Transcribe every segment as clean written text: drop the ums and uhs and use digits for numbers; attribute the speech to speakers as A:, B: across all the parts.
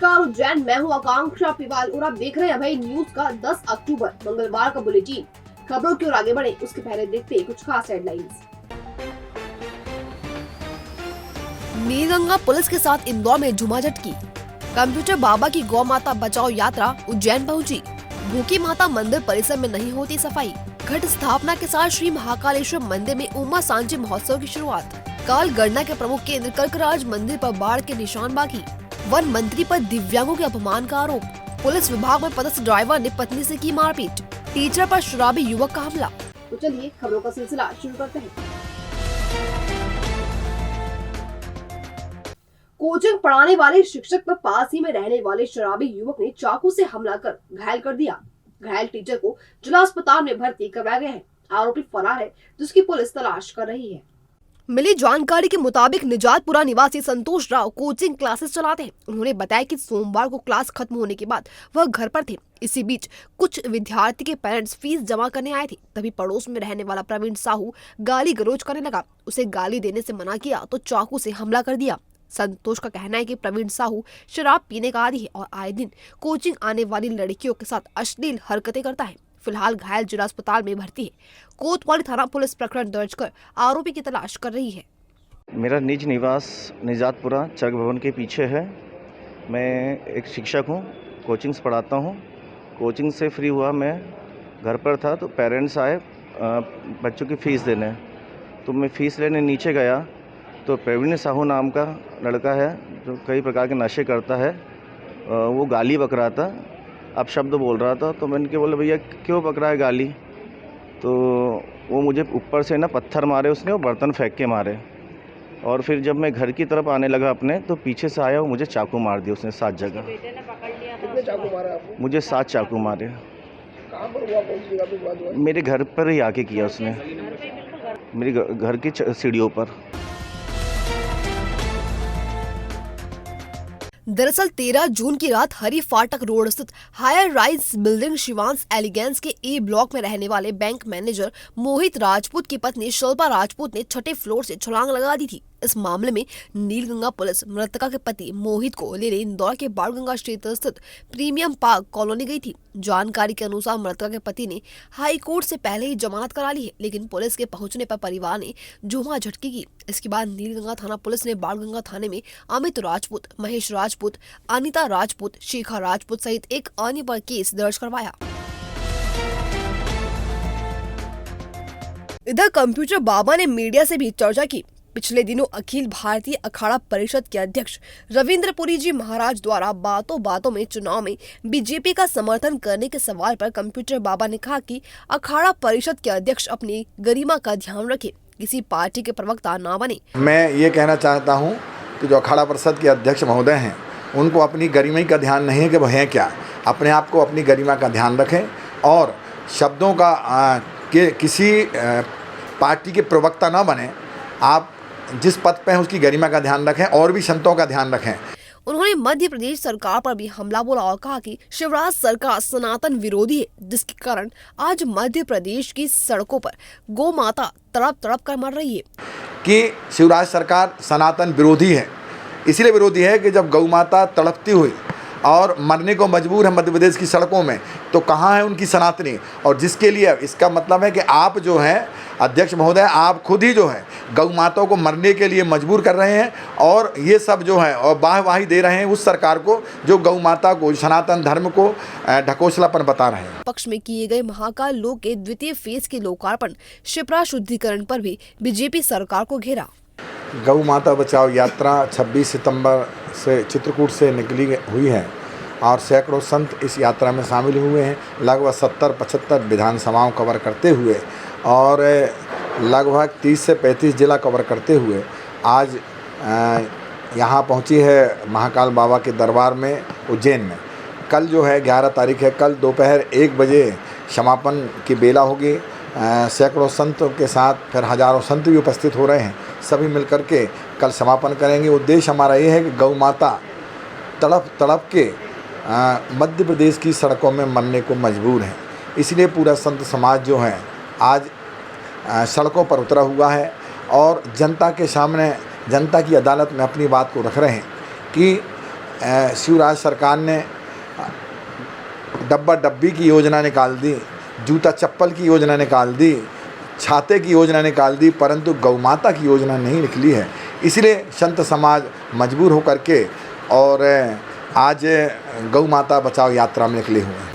A: नमस्कार उज्जैन, मैं हूँ आकांक्षा पिवाल और आप देख रहे हैं अभय न्यूज का 10 अक्टूबर मंगलवार का बुलेटिन। खबरों की ओर आगे बढ़े उसके पहले देखते हैं कुछ खास हेडलाइंस। नीलगंगा पुलिस के साथ इंदौर में झुमाझटकी। कंप्यूटर बाबा की गौ माता बचाओ यात्रा उज्जैन पहुंची। भूखी माता मंदिर परिसर में नहीं होती सफाई। घट स्थापना के साथ श्री महाकालेश्वर मंदिर में उमा सांची महोत्सव की शुरुआत। काल गणना के प्रमुख केंद्र कर्कराज मंदिर पर बाढ़ के निशान बाकी। वन मंत्री पर दिव्यांगों के अपमान का आरोप। पुलिस विभाग में पदस्थ ड्राइवर ने पत्नी से की मारपीट। टीचर पर शराबी युवक का हमला। तो चलिए खबरों का सिलसिला शुरू करते हैं। कोचिंग पढ़ाने वाले शिक्षक पर पास ही में रहने वाले शराबी युवक ने चाकू से हमला कर घायल कर दिया। घायल टीचर को जिला अस्पताल में भर्ती करवाया गया है। आरोपी फरार है, जिसकी पुलिस तलाश कर रही है। मिली जानकारी के मुताबिक निजातपुरा निवासी संतोष राव कोचिंग क्लासेस चलाते हैं। उन्होंने बताया कि सोमवार को क्लास खत्म होने के बाद वह घर पर थे। इसी बीच कुछ विद्यार्थी के पेरेंट्स फीस जमा करने आए थे। तभी पड़ोस में रहने वाला प्रवीण साहू गाली गलौज करने लगा। उसे गाली देने से मना किया तो चाकू से हमला कर दिया। संतोष का कहना है कि प्रवीण साहू शराब पीने का आदी है और आए दिन कोचिंग आने वाली लड़कियों के साथ अश्लील हरकतें करता है। फिलहाल घायल जिला अस्पताल में भर्ती है। कोतवाली थाना पुलिस प्रकरण दर्ज कर आरोपी की तलाश कर रही है।
B: मेरा निज निवास निजातपुरा चरक भवन के पीछे है। मैं एक शिक्षक हूँ, कोचिंग्स पढ़ाता हूँ। कोचिंग से फ्री हुआ मैं घर पर था तो पेरेंट्स आए बच्चों की फ़ीस देने। तो मैं फ़ीस लेने नीचे गया तो प्रवीण साहू नाम का लड़का है जो कई प्रकार के नशे करता है, वो गाली बक रहा था, अपशब्द बोल रहा था। तो मैंने बोला भैया क्यों बक रहा है गाली? तो वो मुझे ऊपर से ना पत्थर मारे उसने और बर्तन फेंक के मारे। और फिर जब मैं घर की तरफ आने लगा अपने तो पीछे से आया और मुझे चाकू मार दिया उसने 7 जगह।
C: कितने चाकू मारे आपको?
B: मुझे 7 चाकू मारे।
C: कहाँ पर हुआ, कौन सी जगह पे हुआ?
B: मेरे घर पर ही आके किया उसने, मेरे घर की सीढ़ियों पर।
A: दरअसल 13 जून की रात हरी फाटक रोड स्थित high rise building Shivansh Elegance के ए ब्लॉक में रहने वाले बैंक मैनेजर मोहित राजपूत की पत्नी शिल्पा राजपूत ने 6ठे फ्लोर से छलांग लगा दी थी। इस मामले में नीलगंगा पुलिस मृतका के पति मोहित को लेने इंदौर के बाणगंगा क्षेत्र स्थित प्रीमियम पार्क कॉलोनी गई थी। जानकारी के अनुसार मृतका के पति ने हाई कोर्ट से पहले ही जमानत करा ली है, लेकिन पुलिस के पहुंचने पर परिवार ने झूमाझटकी की। इसके बाद नीलगंगा थाना पुलिस ने बाणगंगा थाने में अमित राजपूत, महेश राजपूत, अनिता राजपूत, शिखा राजपूत सहित एक अन्य पर केस दर्ज करवाया। इधर कंप्यूटर बाबा ने मीडिया से भी चर्चा की। पिछले दिनों अखिल भारतीय अखाड़ा परिषद के अध्यक्ष रविंद्र पुरी जी महाराज द्वारा बातों बातों में चुनाव में बीजेपी का समर्थन करने के सवाल पर कंप्यूटर बाबा ने कहा कि अखाड़ा परिषद के अध्यक्ष अपनी गरिमा का ध्यान रखे, किसी पार्टी के प्रवक्ता ना बने।
D: मैं ये कहना चाहता हूँ कि जो अखाड़ा परिषद के अध्यक्ष महोदय हैं उनको अपनी गरिमा का ध्यान नहीं है कि वो हैं क्या। अपने आप को अपनी गरिमा का ध्यान रखें और शब्दों का किसी पार्टी के प्रवक्ता ना बने। आप जिस पद पे हैं उसकी गरिमा का ध्यान रखें और भी संतों का ध्यान रखें।
A: उन्होंने मध्य प्रदेश सरकार पर भी हमला बोला और कहा कि शिवराज सरकार सनातन विरोधी है, जिसके कारण आज मध्य प्रदेश की सड़कों पर गौ माता तड़प तड़प कर मर रही है।
D: कि शिवराज सरकार सनातन विरोधी है, इसलिए विरोधी है कि जब गौ माता तड़पती हुई और मरने को मजबूर है मध्य प्रदेश की सड़कों में, तो कहाँ है उनकी सनातनी? और जिसके लिए इसका मतलब है कि आप जो हैं अध्यक्ष महोदय, आप खुद ही जो है गौ माताओं को मरने के लिए मजबूर कर रहे हैं और ये सब जो है और वाहवाही दे रहे हैं उस सरकार को जो गौ माता को, सनातन धर्म को ढकोसलापन बता रहे हैं।
A: पक्ष में किए गए महाकाल लोक के द्वितीय फेज के लोकार्पण शिप्रा शुद्धिकरण पर भी बीजेपी सरकार को घेरा।
D: गौ माता बचाओ यात्रा 26 सितंबर से चित्रकूट से निकली हुई है और सैकड़ों संत इस यात्रा में शामिल हुए हैं। लगभग 70-75 विधानसभाओं कवर करते हुए और लगभग 30 से 35 जिला कवर करते हुए आज यहाँ पहुँची है महाकाल बाबा के दरबार में उज्जैन में। कल जो है 11 तारीख है, कल दोपहर 1 बजे समापन की बेला होगी। सैकड़ों संतों के साथ फिर हजारों संत भी उपस्थित हो रहे हैं। सभी मिलकर के कल समापन करेंगे। उद्देश्य हमारा ये है कि गौ माता तड़प तड़प के मध्य प्रदेश की सड़कों में मरने को मजबूर है, इसलिए पूरा संत समाज जो है आज सड़कों पर उतरा हुआ है और जनता के सामने, जनता की अदालत में अपनी बात को रख रहे हैं कि शिवराज सरकार ने डब्बा डब्बी की योजना निकाल दी, जूता चप्पल की योजना निकाल दी, छाते की योजना निकाल दी, परंतु गौ माता की योजना नहीं निकली है। इसलिए संत समाज मजबूर होकर के और आज गौ माता बचाओ यात्रा में निकले हुए हैं।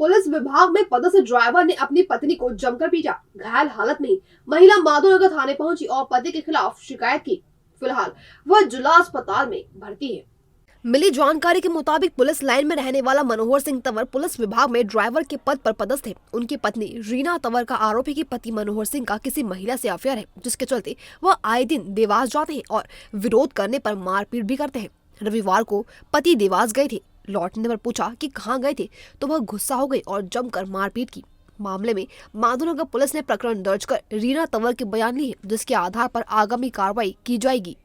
A: पुलिस विभाग में पदस्थ ड्राइवर ने अपनी पत्नी को जमकर पीटा। घायल हालत में महिला माधोनगर थाने पहुंची और पति के खिलाफ शिकायत की। फिलहाल वह जिला अस्पताल में भर्ती है। मिली जानकारी के मुताबिक पुलिस लाइन में रहने वाला मनोहर सिंह तंवर पुलिस विभाग में ड्राइवर के पद पर पदस्थ है। उनकी पत्नी रीना तंवर का आरोप है कि पति मनोहर सिंह का किसी महिला से अफेयर है, जिसके चलते वह आए दिन देवास जाते हैं और विरोध करने पर मारपीट भी करते हैं। रविवार को पति देवास गए थे। लौटने पर पूछा कि कहां गए थे तो वह गुस्सा हो गई और जमकर मारपीट की। मामले में माधोनगर पुलिस ने प्रकरण दर्ज कर रीना तंवर के बयान लिए, जिसके आधार पर आगामी कार्रवाई की जाएगी।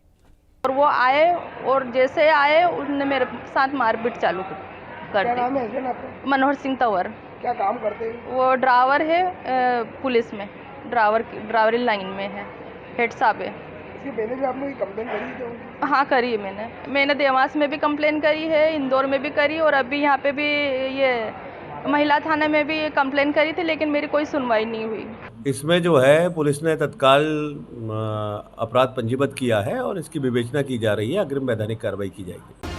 E: और वो आए और जैसे आए उसने मेरे साथ मारपीट चालू कर
C: क्या
E: दी।
C: नाम है हस्बैंड आपका?
E: मनोहर सिंह तंवर,
C: क्या काम करते हैं?
E: वो ड्राइवर है पुलिस में, ड्राइवरी लाइन में है, हेड साहब है।
C: इसके पहले भी आपने कंप्लेन करी तो?
E: हाँ करी है मैंने देवास में भी कंप्लेन करी है, इंदौर में भी करी और अभी यहाँ पे भी ये महिला थाने में भी कंप्लेन करी थी, लेकिन मेरी कोई सुनवाई नहीं हुई।
F: इसमें जो है पुलिस ने तत्काल अपराध पंजीबद्ध किया है और इसकी विवेचना की जा रही है। अग्रिम वैधानिक कार्रवाई की जाएगी।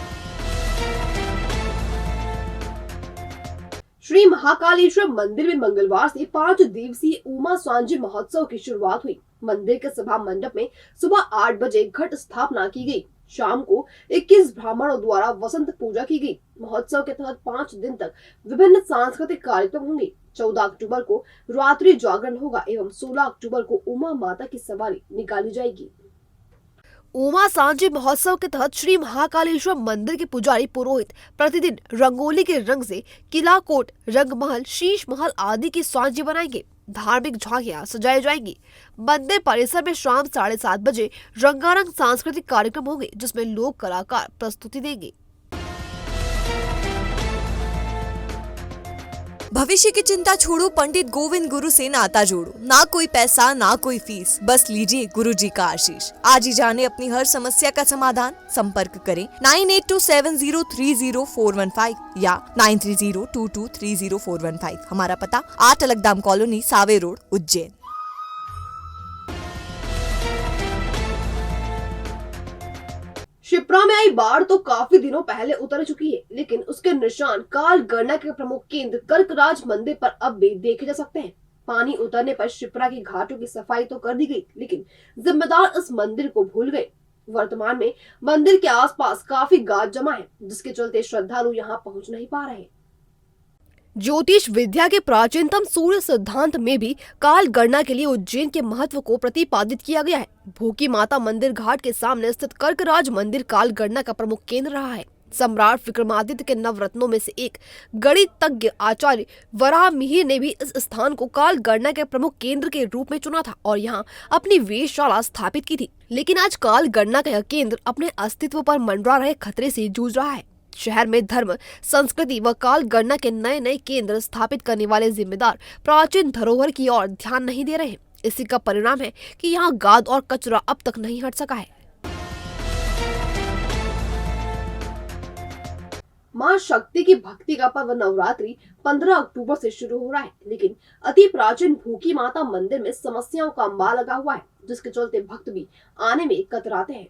A: श्री महाकालेश्वर मंदिर में मंगलवार से 5 दिवसीय उमा सांझी महोत्सव की शुरुआत हुई। मंदिर के सभा मंडप में सुबह 8 बजे घट स्थापना की गई। शाम को 21 ब्राह्मणों द्वारा वसंत पूजा की गई। महोत्सव के तहत 5 दिन तक विभिन्न सांस्कृतिक कार्यक्रम होंगे। 14 अक्टूबर को रात्रि जागरण होगा एवं 16 अक्टूबर को उमा माता की सवारी निकाली जाएगी। उमा सांझी महोत्सव के तहत श्री महाकालेश्वर मंदिर के पुजारी पुरोहित प्रतिदिन रंगोली के रंग से किला कोट, रंगमहल, शीश महल आदि की सांझी बनाएंगे। धार्मिक झांकियां सजाई जाएंगी। मंदिर परिसर में शाम 7:30 बजे रंगारंग सांस्कृतिक कार्यक्रम होंगे, जिसमें लोक कलाकार प्रस्तुति देंगे।
G: भविष्य की चिंता छोड़ो, पंडित गोविंद गुरु से नाता जोड़ो। ना कोई पैसा, ना कोई फीस, बस लीजिए गुरु जी का आशीष। आज ही जाने अपनी हर समस्या का समाधान। संपर्क करें 9827030415 या 9302230415। हमारा पता 8 अलगदाम कॉलोनी, सावे रोड, उज्जैन।
A: शिप्रा में आई बाढ़ तो काफी दिनों पहले उतर चुकी है, लेकिन उसके निशान काल गणना के प्रमुख केंद्र कर्कराज मंदिर पर अब भी देखे जा सकते हैं। पानी उतरने पर शिप्रा की घाटों की सफाई तो कर दी गई, लेकिन जिम्मेदार इस मंदिर को भूल गए। वर्तमान में मंदिर के आसपास काफी गाद जमा है, जिसके चलते श्रद्धालु यहाँ पहुँच नहीं पा रहे हैं। ज्योतिष विद्या के प्राचीनतम सूर्य सिद्धांत में भी काल गणना के लिए उज्जैन के महत्व को प्रतिपादित किया गया है। भूखी माता मंदिर घाट के सामने स्थित कर्कराज मंदिर काल गणना का प्रमुख केंद्र रहा है। सम्राट विक्रमादित्य के नवरत्नों में से एक गणितज्ञ आचार्य वराहमिहिर ने भी इस स्थान को काल गणना के प्रमुख केंद्र के रूप में चुना था और यहाँ अपनी वेधशाला स्थापित की थी। लेकिन आज काल गणना का यह केंद्र अपने अस्तित्व पर मंडरा रहे खतरे से जूझ रहा है। शहर में धर्म, संस्कृति व काल गणना के नए नए केंद्र स्थापित करने वाले जिम्मेदार प्राचीन धरोहर की ओर ध्यान नहीं दे रहे हैं। इसी का परिणाम है कि यहाँ गाद और कचरा अब तक नहीं हट सका है। मां शक्ति की भक्ति का पर्व नवरात्रि 15 अक्टूबर से शुरू हो रहा है, लेकिन अति प्राचीन भूखी माता मंदिर में समस्याओं का अंबार लगा हुआ है, जिसके चलते भक्त भी आने में कतराते हैं।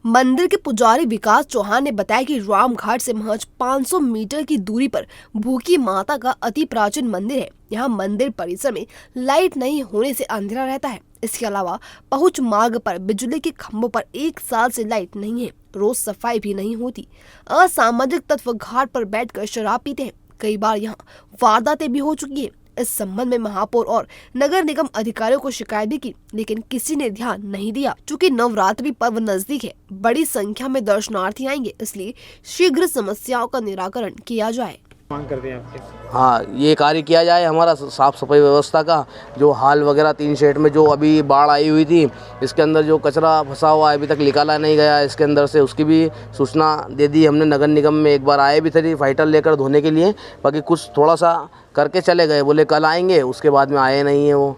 A: मंदिर के पुजारी विकास चौहान ने बताया कि राम घाट से महज 500 मीटर की दूरी पर भूखी माता का अति प्राचीन मंदिर है। यहाँ मंदिर परिसर में लाइट नहीं होने से अंधेरा रहता है। इसके अलावा पहुंच मार्ग पर बिजली के खंभों पर 1 साल से लाइट नहीं है। रोज सफाई भी नहीं होती। असामाजिक तत्व घाट पर बैठकर शराब पीते हैं। कई बार यहाँ वारदातें भी हो चुकी है। इस संबंध में महापौर और नगर निगम अधिकारियों को शिकायत भी की, लेकिन किसी ने ध्यान नहीं दिया। चूँकि नवरात्रि पर्व नजदीक है, बड़ी संख्या में दर्शनार्थी आएंगे, इसलिए शीघ्र समस्याओं का निराकरण किया जाए।
H: मांग करते हैं आपसे?
I: हाँ, ये कार्य किया जाए हमारा साफ़ सफाई व्यवस्था का। जो हाल वगैरह 3 शेड में जो अभी बाढ़ आई हुई थी, इसके अंदर जो कचरा फंसा हुआ है अभी तक निकाला नहीं गया इसके अंदर से, उसकी भी सूचना दे दी हमने। नगर निगम में एक बार आए भी थे फाइटर लेकर धोने के लिए, बाकी कुछ थोड़ा सा करके चले गए, बोले कल आएंगे, उसके बाद में आए नहीं है वो।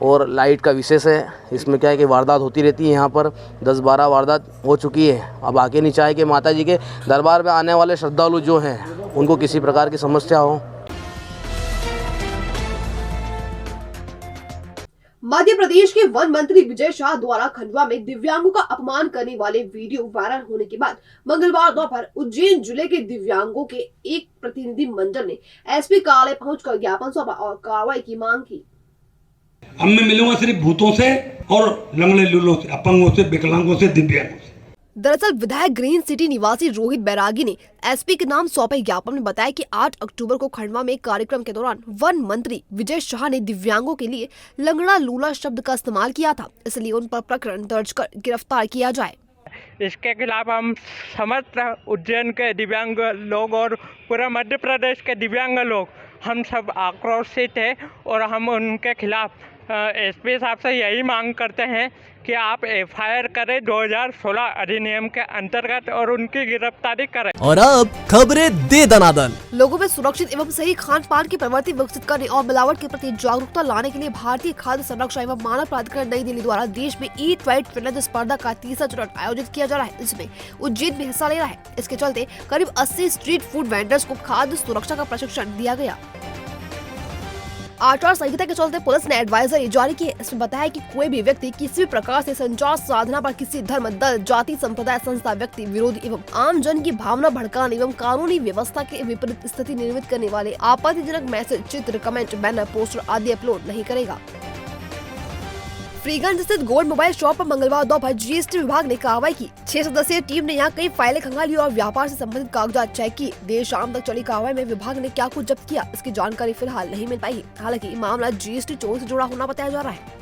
I: और लाइट का विशेष है। इसमें क्या है कि वारदात होती रहती है, यहाँ पर 10-12 वारदात हो चुकी है। अब आगे नहीं चाहे कि माता जी के दरबार में आने वाले श्रद्धालु जो हैं उनको किसी प्रकार की समस्या हो।
A: मध्य प्रदेश के वन मंत्री विजय शाह द्वारा खंडवा में दिव्यांगों का अपमान करने वाले वीडियो वायरल होने के बाद मंगलवार दोपहर उज्जैन जिले के दिव्यांगों के एक प्रतिनिधि मंडल ने एसपी कार्यालय पहुंचकर ज्ञापन सौंपा और कार्रवाई की मांग की।
H: अब मैं मिलूंगा सिर्फ भूतों से और लंगड़े लूलों से, अपंगों से, विकलांगों से, दिव्यांगों से।
A: दरअसल विधायक ग्रीन सिटी निवासी रोहित बैरागी ने एसपी के नाम सौंपे ज्ञापन में बताया कि 8 अक्टूबर को खंडवा में एक कार्यक्रम के दौरान वन मंत्री विजय शाह ने दिव्यांगों के लिए लंगड़ा लूला शब्द का इस्तेमाल किया था, इसलिए उन पर प्रकरण दर्ज कर गिरफ्तार किया जाए।
J: इसके खिलाफ हम समस्त उज्जैन के दिव्यांग लोग और पूरा मध्य प्रदेश के दिव्यांग लोग हम सब आक्रोशित है और हम उनके खिलाफ एसपी साहब से यही मांग करते हैं कि आप एफआईआर करें 2016 अधिनियम के अंतर्गत और उनकी गिरफ्तारी करें।
K: और अब खबरें दे दनादन।
A: लोगों में सुरक्षित एवं सही खान पान की प्रवृत्ति विकसित करने और मिलावट के प्रति जागरूकता लाने के लिए भारतीय खाद्य संरक्षण एवं मानव प्राधिकरण नई दिल्ली द्वारा देश में ईट राइट चैलेंज स्पर्धा का 3रा चरण आयोजित किया जा रहा है। इसमें उज्जैन में हिस्सा ले रहा है। इसके चलते करीब 80 स्ट्रीट फूड वेंडर्स को खाद्य सुरक्षा का प्रशिक्षण दिया गया। आचार संहिता के चलते पुलिस ने एडवाइजरी जारी की है। इसमें बताया कि कोई भी व्यक्ति किसी भी प्रकार से संचार साधना पर किसी धर्म, दल, जाति, संप्रदाय, संस्था, व्यक्ति विरोधी एवं आम जन की भावना भड़काने एवं कानूनी व्यवस्था के विपरीत स्थिति निर्मित करने वाले आपत्तिजनक मैसेज, चित्र, कमेंट, बैनर, पोस्टर आदि अपलोड नहीं करेगा। फ्रीगंज स्थित गोल्ड मोबाइल शॉप पर मंगलवार दोपहर जीएसटी विभाग ने कार्रवाई की। 6 सदस्यीय टीम ने यहां कई फाइलें खंगाली और व्यापार से संबंधित कागजात चेक किए। देर शाम तक चली कार्रवाई में विभाग ने क्या कुछ जब्त किया, इसकी जानकारी फिलहाल नहीं मिल पाई है। हालांकि मामला जीएसटी चोरी से जुड़ा होना बताया जा रहा है।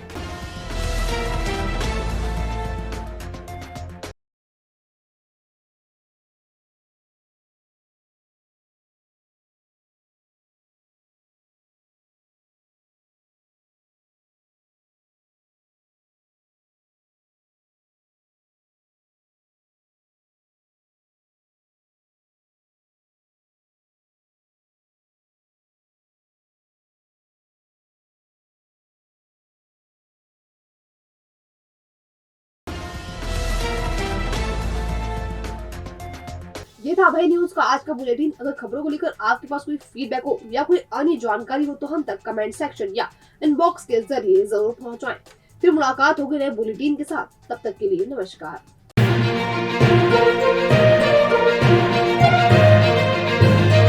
A: ये था भाई न्यूज का आज का बुलेटिन। अगर खबरों को लेकर आपके पास कोई फीडबैक हो या कोई अन्य जानकारी हो तो हम तक कमेंट सेक्शन या इनबॉक्स के जरिए जरूर पहुंचाएं। फिर मुलाकात होगी नए बुलेटिन के साथ, तब तक के लिए नमस्कार।